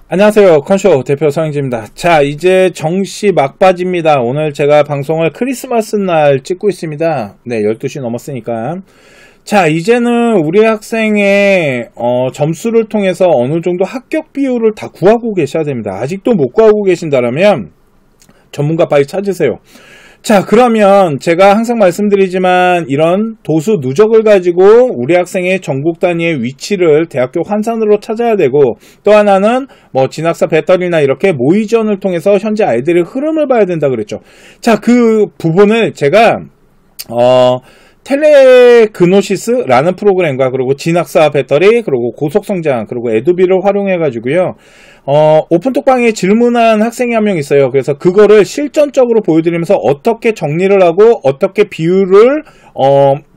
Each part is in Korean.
안녕하세요. 컨쇼 대표 서영진입니다. 자, 이제 정시 막바지입니다. 오늘 제가 방송을 크리스마스 날 찍고 있습니다. 네, 12시 넘었으니까. 자, 이제는 우리 학생의 점수를 통해서 어느 정도 합격 비율을 다 구하고 계셔야 됩니다. 아직도 못 구하고 계신다면 전문가 빨리 찾으세요. 자, 그러면 제가 항상 말씀드리지만 이런 도수 누적을 가지고 우리 학생의 전국 단위의 위치를 대학교 환산으로 찾아야 되고, 또 하나는 뭐 진학사 배터리나 이렇게 모의 지원을 통해서 현재 아이들의 흐름을 봐야 된다 그랬죠. 자, 그 부분을 제가 텔레그노시스라는 프로그램과 그리고 진학사 배터리 그리고 고속성장 그리고 에두비를 활용해 가지고요, 오픈톡방에 질문한 학생이 한 명 있어요. 그래서 그거를 실전적으로 보여드리면서 어떻게 정리를 하고 어떻게 비율을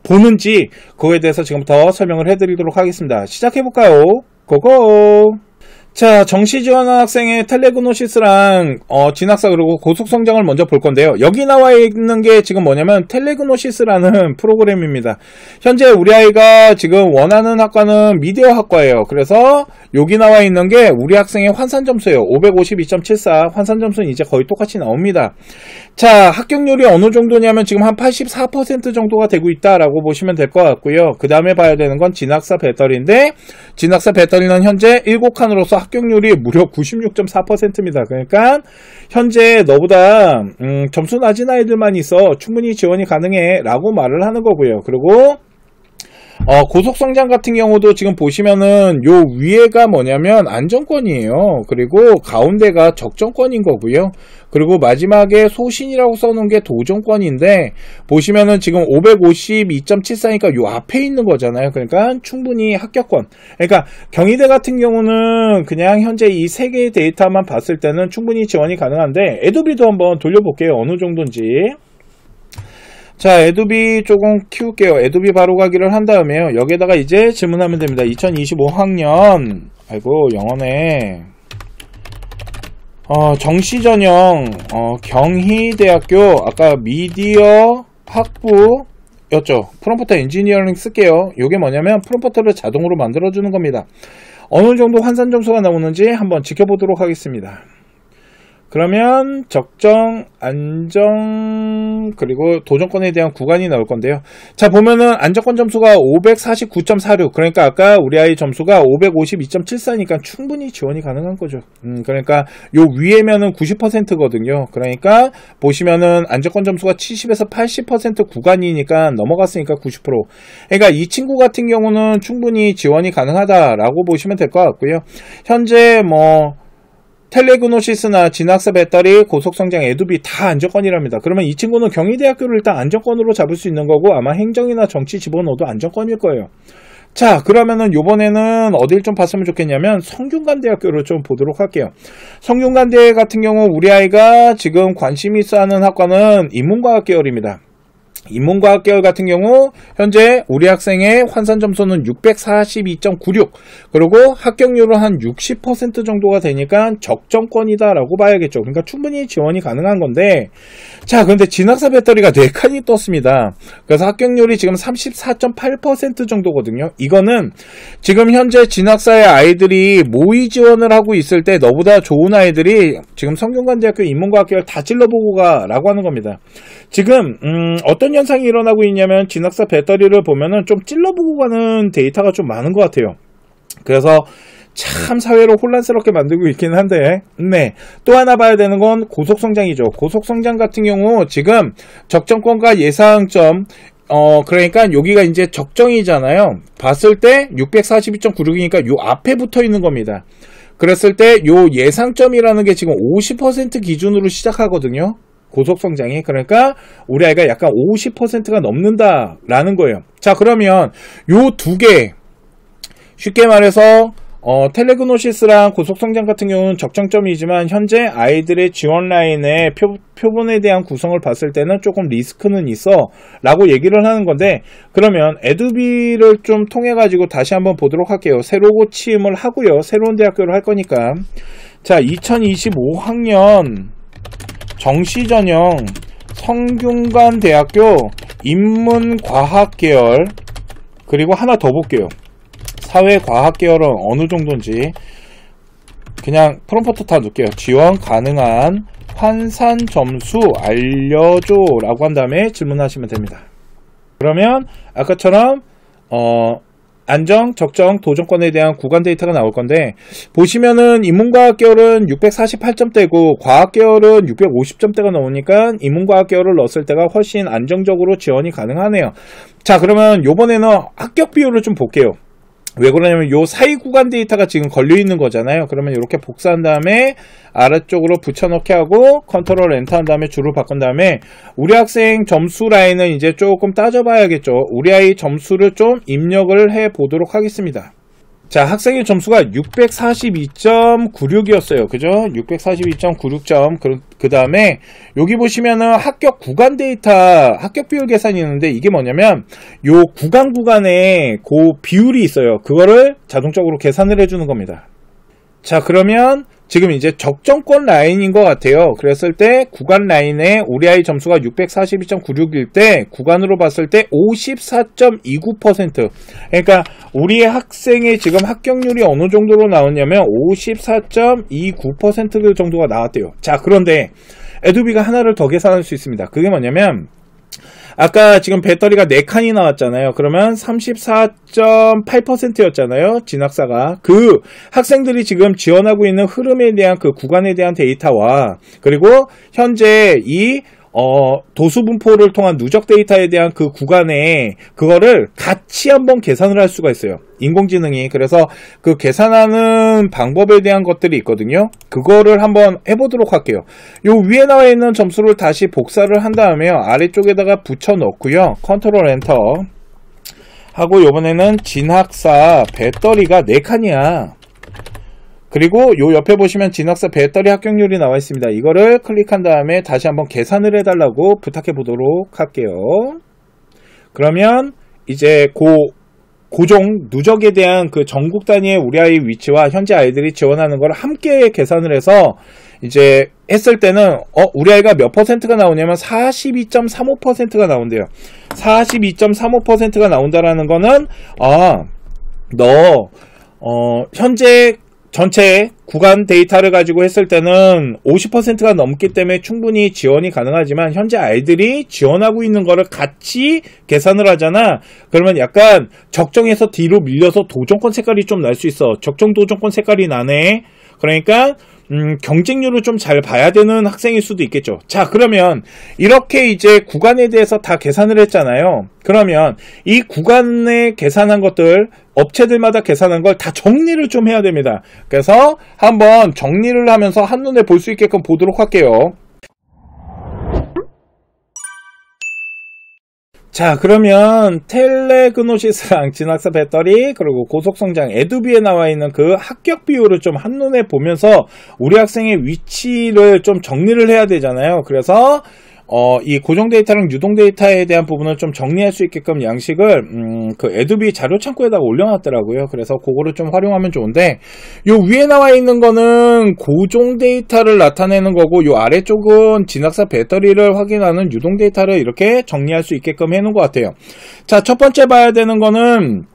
보는지 그거에 대해서 지금부터 설명을 해드리도록 하겠습니다. 시작해볼까요? 고고! 자, 정시 지원한 학생의 텔레그노시스랑 진학사 그리고 고속성장을 먼저 볼 건데요. 여기 나와 있는 게 지금 뭐냐면 텔레그노시스라는 프로그램입니다. 현재 우리 아이가 지금 원하는 학과는 미디어 학과예요. 그래서 여기 나와 있는 게 우리 학생의 환산 점수예요. 552.74. 환산 점수는 이제 거의 똑같이 나옵니다. 자, 합격률이 어느 정도냐면 지금 한 84% 정도가 되고 있다라고 보시면 될 것 같고요. 그 다음에 봐야 되는 건 진학사 배터리인데, 진학사 배터리는 현재 7칸으로서 합격률이 무려 96.4%입니다. 그러니까 현재 너보다 점수 낮은 아이들만 있어 충분히 지원이 가능해 라고 말을 하는 거고요. 그리고 고속성장 같은 경우도 지금 보시면은 요 위에가 뭐냐면 안정권이에요. 그리고 가운데가 적정권인 거고요. 그리고 마지막에 소신이라고 써놓은 게 도전권인데, 보시면은 지금 552.74니까 요 앞에 있는 거잖아요. 그러니까 충분히 합격권. 그러니까 경희대 같은 경우는 그냥 현재 이 세 개의 데이터만 봤을 때는 충분히 지원이 가능한데, 에두비도 한번 돌려볼게요. 어느 정도인지. 자, 에두비 조금 키울게요. 에두비 바로 가기를 한 다음에요. 여기에다가 이제 질문하면 됩니다. 2025학년, 아이고, 영어네. 정시전형, 경희대학교, 아까 미디어 학부였죠. 프롬프터 엔지니어링 쓸게요. 요게 뭐냐면 프롬프터를 자동으로 만들어주는 겁니다. 어느 정도 환산 점수가 나오는지 한번 지켜보도록 하겠습니다. 그러면 적정, 안정, 그리고 도전권에 대한 구간이 나올 건데요. 자, 보면은 안정권 점수가 549.46. 그러니까 아까 우리 아이 점수가 552.74니까 충분히 지원이 가능한 거죠. 그러니까 요 위에면은 90%거든요. 그러니까 보시면은 안정권 점수가 70에서 80% 구간이니까 넘어갔으니까 90%. 그러니까 이 친구 같은 경우는 충분히 지원이 가능하다라고 보시면 될 것 같고요. 현재 뭐 텔레그노시스나 진학사 배터리, 고속성장, 에두비 다 안정권이랍니다. 그러면 이 친구는 경희대학교를 일단 안정권으로 잡을 수 있는 거고, 아마 행정이나 정치 집어넣어도 안정권일 거예요. 자, 그러면은 요번에는 어딜 좀 봤으면 좋겠냐면 성균관대학교를 좀 보도록 할게요. 성균관대 같은 경우 우리 아이가 지금 관심이 있어 하는 학과는 인문과학 계열입니다. 인문과학 계열 같은 경우 현재 우리 학생의 환산 점수는 642.96, 그리고 합격률은 한 60% 정도가 되니까 적정권이다 라고 봐야겠죠. 그러니까 충분히 지원이 가능한 건데, 자, 그런데 진학사 배터리가 4칸이 떴습니다. 그래서 합격률이 지금 34.8% 정도거든요. 이거는 지금 현재 진학사의 아이들이 모의 지원을 하고 있을 때 너보다 좋은 아이들이 지금 성균관대학교 인문과학 계열 다 찔러보고 가 라고 하는 겁니다. 지금 어떤 현상이 일어나고 있냐면, 진학사 배터리를 보면은 좀 찔러보고 가는 데이터가 좀 많은 것 같아요. 그래서 참 사회를 혼란스럽게 만들고 있긴 한데, 네. 또 하나 봐야 되는 건 고속성장이죠. 고속성장 같은 경우 지금 적정권과 예상점, 그러니까 여기가 이제 적정이잖아요. 봤을 때 642.96이니까 요 앞에 붙어 있는 겁니다. 그랬을 때 요 예상점이라는 게 지금 50% 기준으로 시작하거든요. 고속성장이. 그러니까 우리 아이가 약간 50%가 넘는다라는 거예요. 자, 그러면 요 두 개, 쉽게 말해서 텔레그노시스랑 고속성장 같은 경우는 적정점이지만 현재 아이들의 지원 라인의 표본에 대한 구성을 봤을 때는 조금 리스크는 있어 라고 얘기를 하는 건데, 그러면 에두비를 좀 통해 가지고 다시 한번 보도록 할게요. 새로 고침을 하고요. 새로운 대학교를 할 거니까. 자, 2025학년 정시전형 성균관대학교 인문과학 계열, 그리고 하나 더 볼게요. 사회과학 계열은 어느 정도인지. 그냥 프롬프트 다 넣을게요. 지원 가능한 환산 점수 알려줘 라고 한 다음에 질문하시면 됩니다. 그러면 아까처럼 안정, 적정, 도전권에 대한 구간 데이터가 나올 건데, 보시면은 인문과학 계열은 648점대고 과학 계열은 650점대가 나오니까 인문과학 계열을 넣었을 때가 훨씬 안정적으로 지원이 가능하네요. 자, 그러면 요번에는 합격 비율을 좀 볼게요. 왜 그러냐면 요 사이 구간 데이터가 지금 걸려 있는 거잖아요. 그러면 이렇게 복사한 다음에 아래쪽으로 붙여넣기 하고 컨트롤 엔터 한 다음에 줄을 바꾼 다음에 우리 학생 점수 라인은 이제 조금 따져봐야겠죠. 우리 아이 점수를 좀 입력을 해 보도록 하겠습니다. 자, 학생의 점수가 642.96이었어요. 그죠? 642.96점. 그 다음에 여기 보시면은 합격 구간 데이터 합격 비율 계산이 있는데, 이게 뭐냐면 요 구간에 그 비율이 있어요. 그거를 자동적으로 계산을 해주는 겁니다. 자, 그러면 지금 이제 적정권 라인인 것 같아요. 그랬을 때 구간 라인에 우리 아이 점수가 642.96일 때 구간으로 봤을 때 54.29%. 그러니까 우리 학생의 지금 합격률이 어느 정도로 나왔냐면 54.29% 정도가 나왔대요. 자, 그런데 에두비가 하나를 더 계산할 수 있습니다. 그게 뭐냐면 아까 지금 배터리가 4칸이 나왔잖아요. 그러면 34.8%였잖아요. 진학사가. 그 학생들이 지금 지원하고 있는 흐름에 대한 그 구간에 대한 데이터와, 그리고 현재 이 도수 분포를 통한 누적 데이터에 대한 그 구간에 그거를 같이 한번 계산을 할 수가 있어요. 인공지능이. 그래서 그 계산하는 방법에 대한 것들이 있거든요. 그거를 한번 해보도록 할게요. 요 위에 나와 있는 점수를 다시 복사를 한 다음에 아래쪽에다가 붙여 넣고요. 컨트롤 엔터 하고, 요번에는 진학사 배터리가 4칸이야. 그리고 요 옆에 보시면 진학사 배터리 합격률이 나와 있습니다. 이거를 클릭한 다음에 다시 한번 계산을 해달라고 부탁해 보도록 할게요. 그러면 이제 고종 누적에 대한 그 전국 단위의 우리 아이 위치와 현재 아이들이 지원하는 걸 함께 계산을 해서 이제 했을 때는 우리 아이가 몇 퍼센트가 나오냐면 42.35%가 나온대요. 42.35%가 나온다라는 거는 현재 전체 구간 데이터를 가지고 했을 때는 50%가 넘기 때문에 충분히 지원이 가능하지만, 현재 아이들이 지원하고 있는 거를 같이 계산을 하잖아. 그러면 약간 적정에서 뒤로 밀려서 도전권 색깔이 좀 날 수 있어. 적정 도전권 색깔이 나네. 그러니까 경쟁률을 좀 잘 봐야 되는 학생일 수도 있겠죠. 자, 그러면 이렇게 이제 구간에 대해서 다 계산을 했잖아요. 그러면 이 구간에 계산한 것들, 업체들마다 계산한 걸 다 정리를 좀 해야 됩니다. 그래서 한번 정리를 하면서 한눈에 볼 수 있게끔 보도록 할게요. 자, 그러면 텔레그노시스랑 진학사 배터리, 그리고 고속성장 에두비에 나와 있는 그 합격 비율을 좀 한눈에 보면서 우리 학생의 위치를 좀 정리를 해야 되잖아요. 그래서 이 고정 데이터랑 유동 데이터에 대한 부분을 좀 정리할 수 있게끔 양식을 그 에두비 자료 창고에다가 올려놨더라고요. 그래서 그거를 좀 활용하면 좋은데, 요 위에 나와 있는 거는 고정 데이터를 나타내는 거고, 요 아래쪽은 진학사 배터리를 확인하는 유동 데이터를 이렇게 정리할 수 있게끔 해놓은 것 같아요. 자, 첫 번째 봐야 되는 거는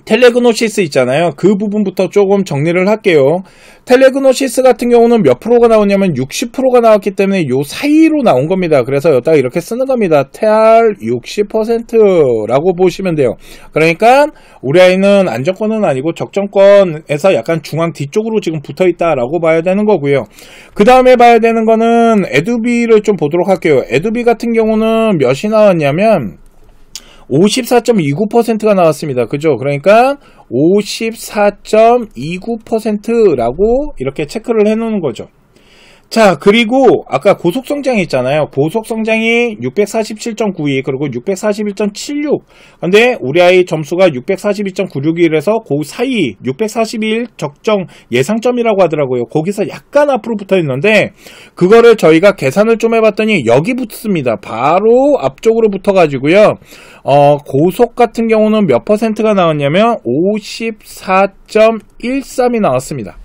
텔레그노시스 있잖아요. 그 부분부터 조금 정리를 할게요. 텔레그노시스 같은 경우는 몇 프로가 나오냐면 60%가 나왔기 때문에 요 사이로 나온 겁니다. 그래서 여기다가 이렇게 쓰는 겁니다. TR 60%라고 보시면 돼요. 그러니까 우리 아이는 안정권은 아니고 적정권에서 약간 중앙 뒤쪽으로 지금 붙어 있다라고 봐야 되는 거고요. 그 다음에 봐야 되는 거는 에두비를 좀 보도록 할게요. 에두비 같은 경우는 몇이 나왔냐면 54.29%가 나왔습니다. 그죠? 그러니까 54.29%라고 이렇게 체크를 해 놓는 거죠. 자, 그리고 아까 고속성장이 있잖아요. 고속성장이 647.92 그리고 641.76. 근데 우리 아이 점수가 642.96이라서 그 사이 641 적정 예상점이라고 하더라고요. 거기서 약간 앞으로 붙어 있는데, 그거를 저희가 계산을 좀 해봤더니 여기 붙습니다. 바로 앞쪽으로 붙어 가지고요. 고속 같은 경우는 몇 퍼센트가 나왔냐면 54.13이 나왔습니다.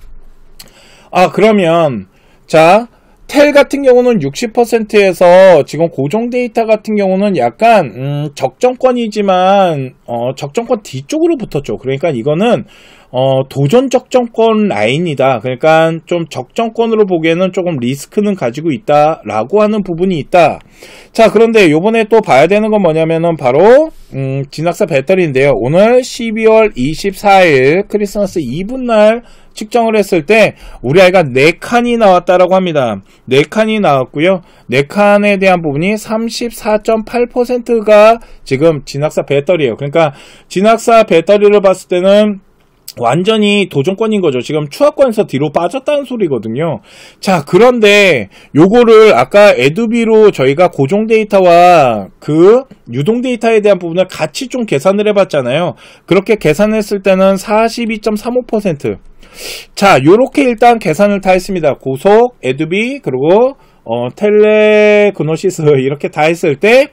그러면 자, 텔 같은 경우는 60%에서 지금 고정 데이터 같은 경우는 약간 적정권이지만 적정권 뒤쪽으로 붙었죠. 그러니까 이거는 도전 적정권 라인이다. 그러니까 좀 적정권으로 보기에는 조금 리스크는 가지고 있다라고 하는 부분이 있다. 자, 그런데 요번에 또 봐야 되는 건 뭐냐면은 바로 진학사 배터리인데요. 오늘 12월 24일 크리스마스 이브날 측정을 했을 때 우리 아이가 4칸이 나왔다라고 합니다. 4칸이 나왔고요. 4칸에 대한 부분이 34.8%가 지금 진학사 배터리예요. 그러니까 진학사 배터리를 봤을 때는 완전히 도전권인 거죠. 지금 추하권에서 뒤로 빠졌다는 소리거든요. 자, 그런데 요거를 아까 에두비로 저희가 고정 데이터와 그 유동 데이터에 대한 부분을 같이 좀 계산을 해봤잖아요. 그렇게 계산했을 때는 42.35%. 자, 요렇게 일단 계산을 다 했습니다. 고속, 에두비, 그리고 텔레그노시스 이렇게 다 했을 때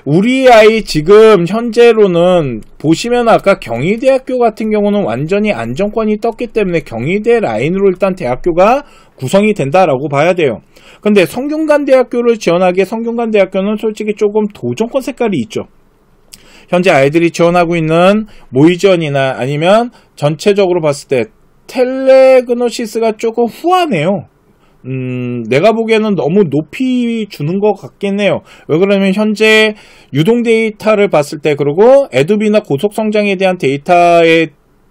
우리 아이 지금 현재로는 보시면 아까 경희대학교 같은 경우는 완전히 안정권이 떴기 때문에 경희대 라인으로 일단 대학교가 구성이 된다라고 봐야 돼요. 근데 성균관대학교를 지원하기에 성균관대학교는 솔직히 조금 도전권 색깔이 있죠. 현재 아이들이 지원하고 있는 모의지원이나 아니면 전체적으로 봤을 때 텔레그노시스가 조금 후하네요. 내가 보기에는 너무 높이 주는 것 같긴 해요. 왜 그러냐면 현재 유동 데이터를 봤을 때 그리고 에두비나 고속성장에 대한 데이터의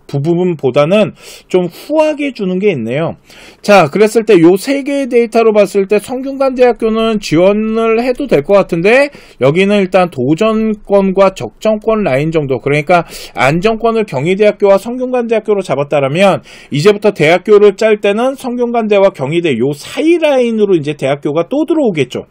부분보다는 좀 후하게 주는 게 있네요. 자, 그랬을 때 요 3개의 데이터로 봤을 때 성균관대학교는 지원을 해도 될 것 같은데 여기는 일단 도전권과 적정권 라인 정도, 그러니까 안정권을 경희대학교와 성균관대학교로 잡았다라면 이제부터 대학교를 짤 때는 성균관대와 경희대 요 사이 라인으로 이제 대학교가 또 들어오겠죠.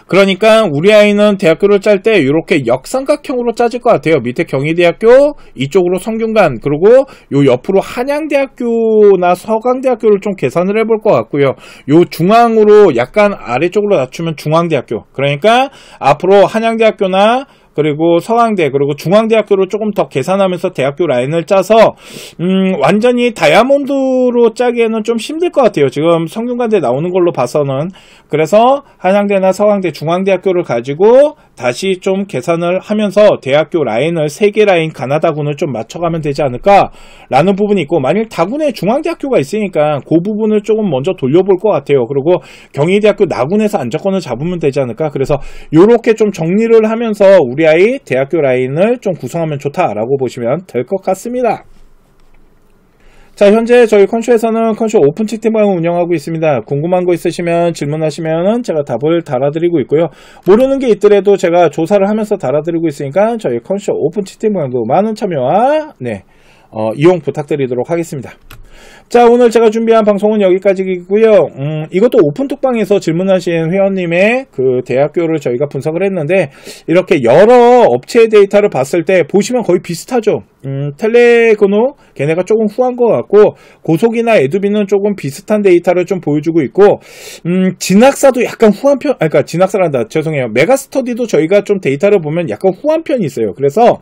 그러니까 우리 아이는 대학교를 짤 때 이렇게 역삼각형으로 짜질 것 같아요. 밑에 경희대학교, 이쪽으로 성균관, 그리고 요 옆으로 한양대학교나 서강대학교를 좀 계산을 해볼 것 같고요. 요 중앙으로 약간 아래쪽으로 낮추면 중앙대학교, 그러니까 앞으로 한양대학교나 그리고 서강대 그리고 중앙대학교를 조금 더 계산하면서 대학교 라인을 짜서 완전히 다이아몬드로 짜기에는 좀 힘들 것 같아요. 지금 성균관대 나오는 걸로 봐서는. 그래서 한양대나 서강대, 중앙대학교를 가지고 다시 좀 계산을 하면서 대학교 라인을 3개 라인 가나다군을 좀 맞춰가면 되지 않을까 라는 부분이 있고, 만일 다군에 중앙대학교가 있으니까 그 부분을 조금 먼저 돌려볼 것 같아요. 그리고 경희대학교 나군에서 안정권을 잡으면 되지 않을까. 그래서 이렇게 좀 정리를 하면서 우리 아이 대학교 라인을 좀 구성하면 좋다라고 보시면 될 것 같습니다. 자, 현재 저희 컨쇼에서는 컨쇼 오픈 채팅방을 운영하고 있습니다. 궁금한 거 있으시면 질문하시면 제가 답을 달아드리고 있고요. 모르는 게 있더라도 제가 조사를 하면서 달아드리고 있으니까 저희 컨쇼 오픈 채팅방도 많은 참여와 이용 부탁드리도록 하겠습니다. 자, 오늘 제가 준비한 방송은 여기까지이고요. 이것도 오픈톡방에서 질문하신 회원님의 그 대학교를 저희가 분석을 했는데, 이렇게 여러 업체의 데이터를 봤을 때 보시면 거의 비슷하죠. 텔레그노 걔네가 조금 후한 것 같고, 고속이나 에두비는 조금 비슷한 데이터를 좀 보여주고 있고, 진학사도 약간 후한 편, 그러니까 진학사란다, 죄송해요. 메가스터디도 저희가 좀 데이터를 보면 약간 후한 편이 있어요. 그래서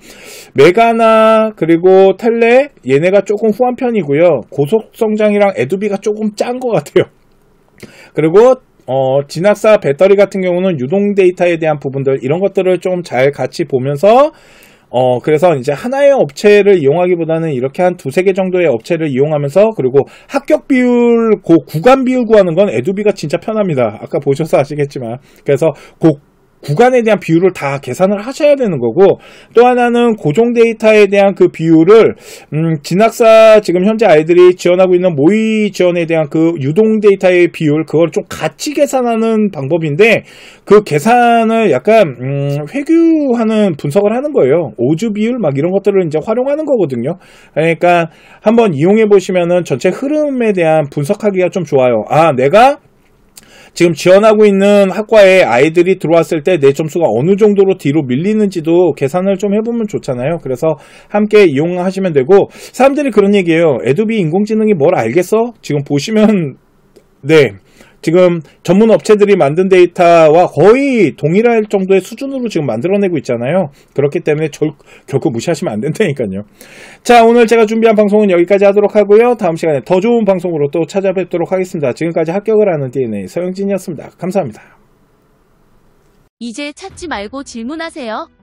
메가나 그리고 텔레 얘네가 조금 후한 편이고요. 고속성장이랑 에두비가 조금 짠 것 같아요. 그리고 진학사 배터리 같은 경우는 유동 데이터에 대한 부분들, 이런 것들을 좀 잘 같이 보면서 그래서 이제 하나의 업체를 이용하기보다는 이렇게 한 2-3개 정도의 업체를 이용하면서, 그리고 합격 비율, 구간 비율 구하는 건 에두비가 진짜 편합니다. 아까 보셔서 아시겠지만. 그래서 구간에 대한 비율을 다 계산을 하셔야 되는 거고, 또 하나는 고정 데이터에 대한 그 비율을 진학사 지금 현재 아이들이 지원하고 있는 모의 지원에 대한 그 유동 데이터의 비율, 그걸 좀 같이 계산하는 방법인데, 그 계산을 약간 회귀하는 분석을 하는 거예요. 오즈 비율 막 이런 것들을 이제 활용하는 거거든요. 그러니까 한번 이용해 보시면은 전체 흐름에 대한 분석하기가 좀 좋아요. 아, 내가 지금 지원하고 있는 학과에 아이들이 들어왔을 때 내 점수가 어느 정도로 뒤로 밀리는지도 계산을 좀 해보면 좋잖아요. 그래서 함께 이용하시면 되고, 사람들이 그런 얘기예요. 에두비 인공지능이 뭘 알겠어? 지금 보시면 지금 전문 업체들이 만든 데이터와 거의 동일할 정도의 수준으로 지금 만들어내고 있잖아요. 그렇기 때문에 결코 무시하시면 안 된다니까요. 자, 오늘 제가 준비한 방송은 여기까지 하도록 하고요. 다음 시간에 더 좋은 방송으로 또 찾아뵙도록 하겠습니다. 지금까지 합격을 하는 DNA 서영진이었습니다. 감사합니다. 이제 찾지 말고 질문하세요.